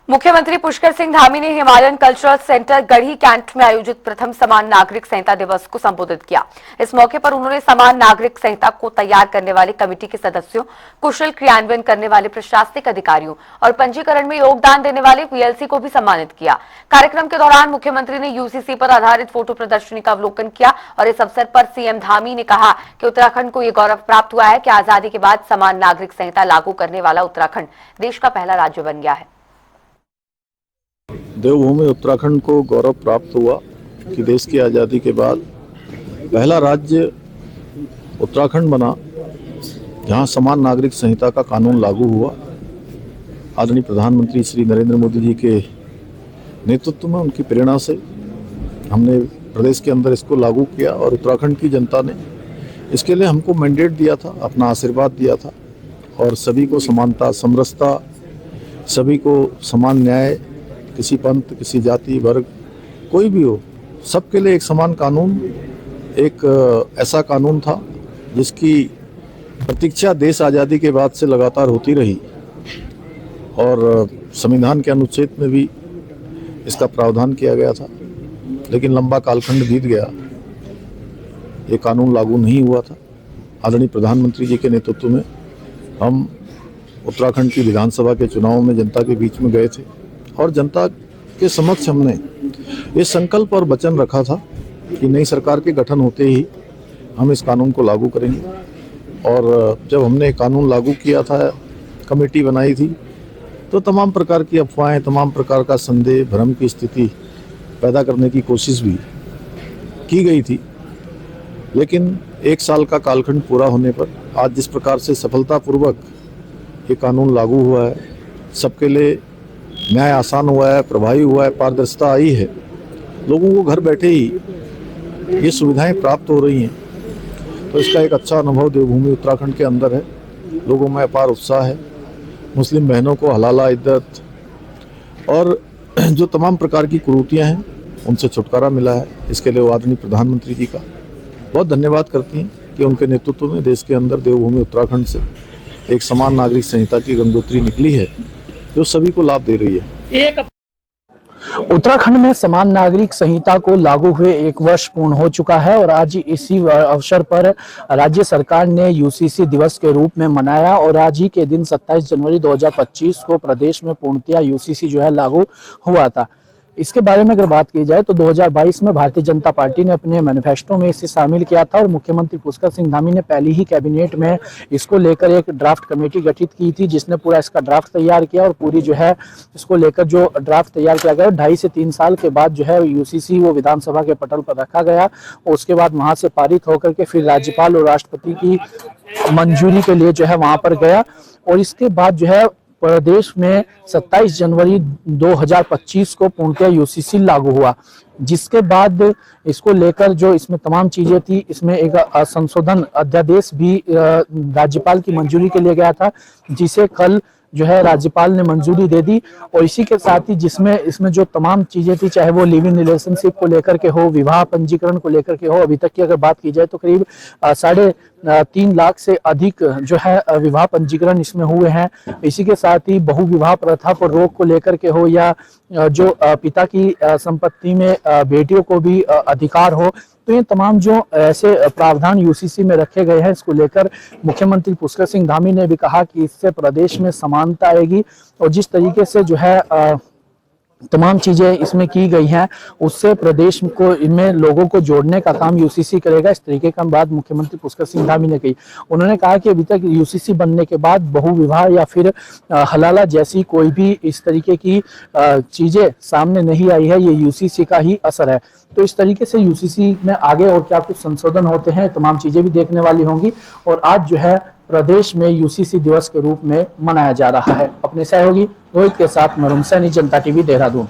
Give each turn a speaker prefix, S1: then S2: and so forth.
S1: मुख्यमंत्री पुष्कर सिंह धामी ने Himalayan cultural centre गढ़ी cantt में आयोजित प्रथम समान नागरिक संहिता दिवस को संबोधित किया। इस मौके पर उन्होंने समान नागरिक संहिता को तैयार करने वाली कमेटी के सदस्यों, कुशल क्रियान्वयन करने वाले प्रशासनिक अधिकारियों और पंजीकरण में योगदान देने वाले वीएलसी को भी सम्मानित किया। कार्यक्रम के दौरान मुख्यमंत्री ने यूसीसी पर आधारित फोटो प्रदर्शनी का अवलोकन किया और इस अवसर पर सीएम धामी ने कहा कि उत्तराखंड को यह गौरव प्राप्त हुआ है कि आजादी के बाद समान नागरिक संहिता लागू करने वाला उत्तराखंड देश का पहला राज्य बन गया है।
S2: देवभूमि उत्तराखंड को गौरव प्राप्त हुआ कि देश की आज़ादी के बाद पहला राज्य उत्तराखंड बना जहां समान नागरिक संहिता का कानून लागू हुआ। आदरणीय प्रधानमंत्री श्री नरेंद्र मोदी जी के नेतृत्व में, उनकी प्रेरणा से हमने प्रदेश के अंदर इसको लागू किया और उत्तराखंड की जनता ने इसके लिए हमको मैंडेट दिया था, अपना आशीर्वाद दिया था और सभी को समानता, समरसता, सभी को समान न्याय, किसी पंथ, किसी जाति, वर्ग, कोई भी हो, सबके लिए एक समान कानून, एक ऐसा कानून था जिसकी प्रतीक्षा देश आज़ादी के बाद से लगातार होती रही और संविधान के अनुच्छेद में भी इसका प्रावधान किया गया था, लेकिन लंबा कालखंड बीत गया, ये कानून लागू नहीं हुआ था। आदरणीय प्रधानमंत्री जी के नेतृत्व में हम उत्तराखंड की विधानसभा के चुनाव में जनता के बीच में गए थे और जनता के समक्ष हमने ये संकल्प और वचन रखा था कि नई सरकार के गठन होते ही हम इस कानून को लागू करेंगे। और जब हमने कानून लागू किया था, कमेटी बनाई थी, तो तमाम प्रकार की अफवाहें, तमाम प्रकार का संदेह, भ्रम की स्थिति पैदा करने की कोशिश भी की गई थी, लेकिन एक साल का कालखंड पूरा होने पर आज जिस प्रकार से सफलतापूर्वक ये कानून लागू हुआ है, सबके लिए न्याय आसान हुआ है, प्रभावी हुआ है, पारदर्शिता आई है, लोगों को घर बैठे ही ये सुविधाएं प्राप्त हो रही हैं, तो इसका एक अच्छा अनुभव देवभूमि उत्तराखंड के अंदर है। लोगों में अपार उत्साह है। मुस्लिम बहनों को हलाला इद्दत और जो तमाम प्रकार की कुरीतियाँ हैं उनसे छुटकारा मिला है। इसके लिए वो आदरणीय प्रधानमंत्री जी का बहुत धन्यवाद करती हैं कि उनके नेतृत्व में देश के अंदर देवभूमि उत्तराखंड से एक समान नागरिक संहिता की गंगोत्री निकली है जो सभी को लाभ दे रही है।
S3: उत्तराखंड में समान नागरिक संहिता को लागू हुए 1 वर्ष पूर्ण हो चुका है और आज इसी अवसर पर राज्य सरकार ने यूसीसी दिवस के रूप में मनाया और आज ही के दिन 27 जनवरी 2025 को प्रदेश में पूर्णतया यूसीसी जो है लागू हुआ था। इसके बारे में अगर बात की जाए तो 2022 में भारतीय जनता पार्टी ने अपने मैनिफेस्टो में इसे शामिल किया था और मुख्यमंत्री पुष्कर सिंह धामी ने पहली ही कैबिनेट में इसको लेकर एक ड्राफ्ट कमेटी गठित की थी, जिसने पूरा इसका ड्राफ्ट तैयार किया और पूरी जो है इसको लेकर जो ड्राफ्ट तैयार किया गया 2.5 से 3 साल के बाद जो है यूसीसी वो विधानसभा के पटल पर रखा गया और उसके बाद वहां से पारित होकर के फिर राज्यपाल और राष्ट्रपति की मंजूरी के लिए जो है वहां पर गया और इसके बाद जो है प्रदेश में 27 जनवरी 2025 को पूर्णतः यूसीसी लागू हुआ, जिसके बाद इसको लेकर जो इसमें तमाम चीजें थी, इसमें एक संशोधन अध्यादेश भी राज्यपाल की मंजूरी के लिए गया था, जिसे कल जो है राज्यपाल ने मंजूरी दे दी और इसी के साथ ही जिसमें इसमें जो तमाम चीजें थी, चाहे वो लिव इन रिलेशनशिप को लेकर के हो, विवाह पंजीकरण को लेकर के हो, अभी तक की अगर बात की जाए तो करीब 3.5 लाख से अधिक जो है विवाह पंजीकरण इसमें हुए हैं। इसी के साथ ही बहु विवाह प्रथा पर रोक को लेकर के हो या जो पिता की संपत्ति में बेटियों को भी अधिकार हो, तो ये तमाम जो ऐसे प्रावधान यूसीसी में रखे गए हैं, इसको लेकर मुख्यमंत्री पुष्कर सिंह धामी ने भी कहा कि इससे प्रदेश में समानता आएगी और जिस तरीके से जो है तमाम चीजें इसमें की गई हैं उससे प्रदेश को इनमें लोगों को जोड़ने का काम यूसीसी करेगा। इस तरीके का बात मुख्यमंत्री पुष्कर सिंह धामी ने कही। उन्होंने कहा कि अभी तक यूसीसी बनने के बाद बहु विवाह या फिर हलाला जैसी कोई भी इस तरीके की चीजें सामने नहीं आई है, ये यूसीसी का ही असर है। तो इस तरीके से यूसीसी में आगे और क्या कुछ संशोधन होते हैं, तमाम चीजें भी देखने वाली होंगी और आज जो है प्रदेश में यूसीसी दिवस के रूप में मनाया जा रहा है। अपने सहयोगी रोहित के साथ मरुम सैनी, जनता टीवी, देहरादून।